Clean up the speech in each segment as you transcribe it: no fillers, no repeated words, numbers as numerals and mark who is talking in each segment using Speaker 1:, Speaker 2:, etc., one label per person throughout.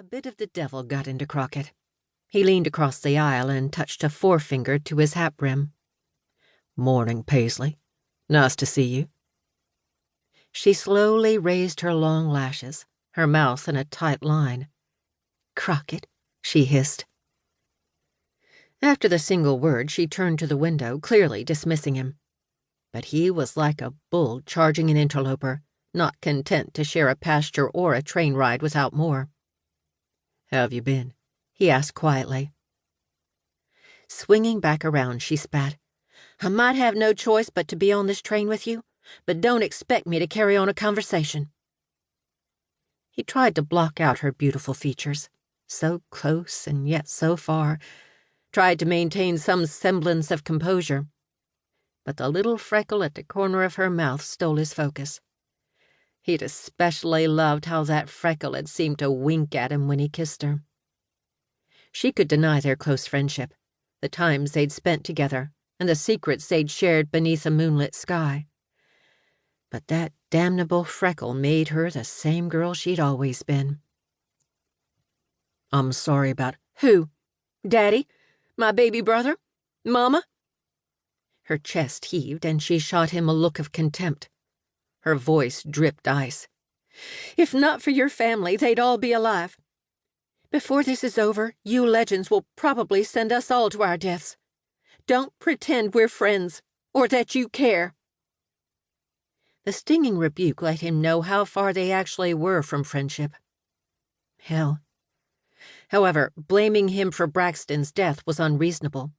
Speaker 1: A bit of the devil got into Crockett. He leaned across the aisle and touched a forefinger to his hat brim. "Morning, Paisley. Nice to see you." She slowly raised her long lashes, her mouth in a tight line. "Crockett," she hissed. After the single word, she turned to the window, clearly dismissing him. But he was like a bull charging an interloper, not content to share a pasture or a train ride without more. "How have you been?" he asked quietly. Swinging back around, she spat. "I might have no choice but to be on this train with you, but don't expect me to carry on a conversation." He tried to block out her beautiful features, so close and yet so far, tried to maintain some semblance of composure. But the little freckle at the corner of her mouth stole his focus. He'd especially loved how that freckle had seemed to wink at him when he kissed her. She could deny their close friendship, the times they'd spent together, and the secrets they'd shared beneath a moonlit sky. But that damnable freckle made her the same girl she'd always been. "I'm sorry about—" "Who? Daddy? My baby brother? Mama?" Her chest heaved, and she shot him a look of contempt. Her voice dripped ice. "If not for your family, they'd all be alive. Before this is over, you legends will probably send us all to our deaths. Don't pretend we're friends, or that you care." The stinging rebuke let him know how far they actually were from friendship. Hell. However, blaming him for Braxton's death was unreasonable.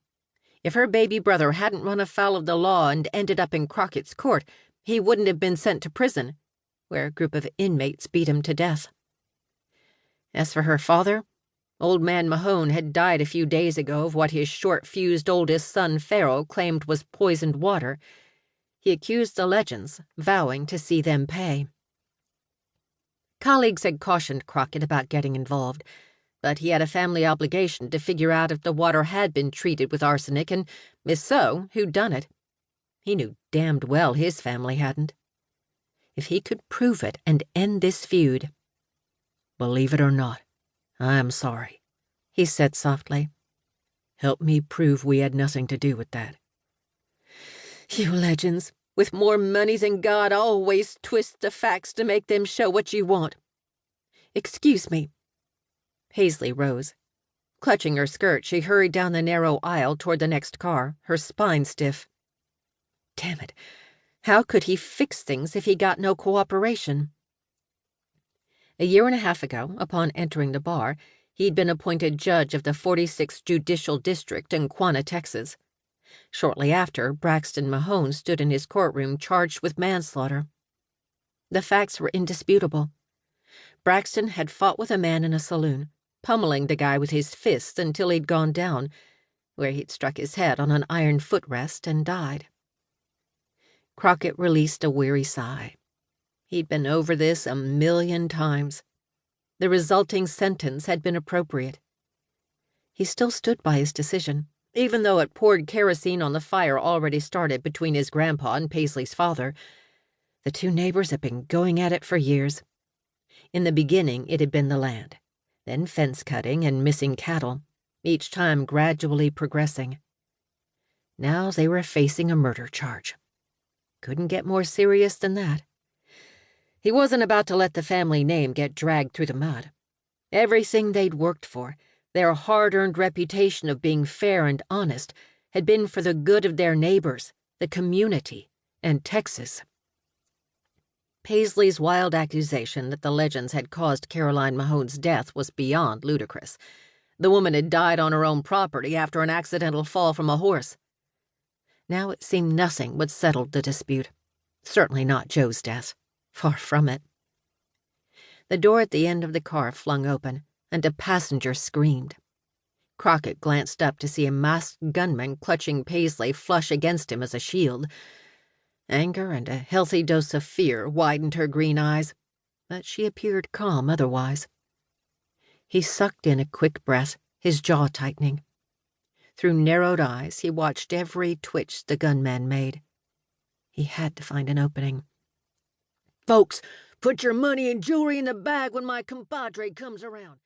Speaker 1: If her baby brother hadn't run afoul of the law and ended up in Crockett's court, he wouldn't have been sent to prison, where a group of inmates beat him to death. As for her father, old man Mahone had died a few days ago of what his short-fused oldest son Farrell claimed was poisoned water. He accused the legends, vowing to see them pay. Colleagues had cautioned Crockett about getting involved, but he had a family obligation to figure out if the water had been treated with arsenic, and if so, who'd done it. He knew damned well his family hadn't. If he could prove it and end this feud— "Believe it or not, I am sorry," he said softly. "Help me prove we had nothing to do with that." "You legends, with more money than God, always twist the facts to make them show what you want. Excuse me." Paisley rose. Clutching her skirt, she hurried down the narrow aisle toward the next car, her spine stiff. Damn it, how could he fix things if he got no cooperation? A year and a half ago, upon entering the bar, he'd been appointed judge of the 46th Judicial District in Quanah, Texas. Shortly after, Braxton Mahone stood in his courtroom charged with manslaughter. The facts were indisputable. Braxton had fought with a man in a saloon, pummeling the guy with his fists until he'd gone down, where he'd struck his head on an iron footrest and died. Crockett released a weary sigh. He'd been over this 1,000,000 times. The resulting sentence had been appropriate. He still stood by his decision, even though it poured kerosene on the fire already started between his grandpa and Paisley's father. The two neighbors had been going at it for years. In the beginning, it had been the land, then fence cutting and missing cattle, each time gradually progressing. Now they were facing a murder charge. Couldn't get more serious than that. He wasn't about to let the family name get dragged through the mud. Everything they'd worked for, their hard-earned reputation of being fair and honest, had been for the good of their neighbors, the community, and Texas. Paisley's wild accusation that the legends had caused Caroline Mahone's death was beyond ludicrous. The woman had died on her own property after an accidental fall from a horse. Now it seemed nothing would settle the dispute. Certainly not Joe's death. Far from it. The door at the end of the car flung open, and a passenger screamed. Crockett glanced up to see a masked gunman clutching Paisley flush against him as a shield. Anger and a healthy dose of fear widened her green eyes, but she appeared calm otherwise. He sucked in a quick breath, his jaw tightening. Through narrowed eyes, he watched every twitch the gunman made. He had to find an opening. "Folks, put your money and jewelry in the bag when my compadre comes around."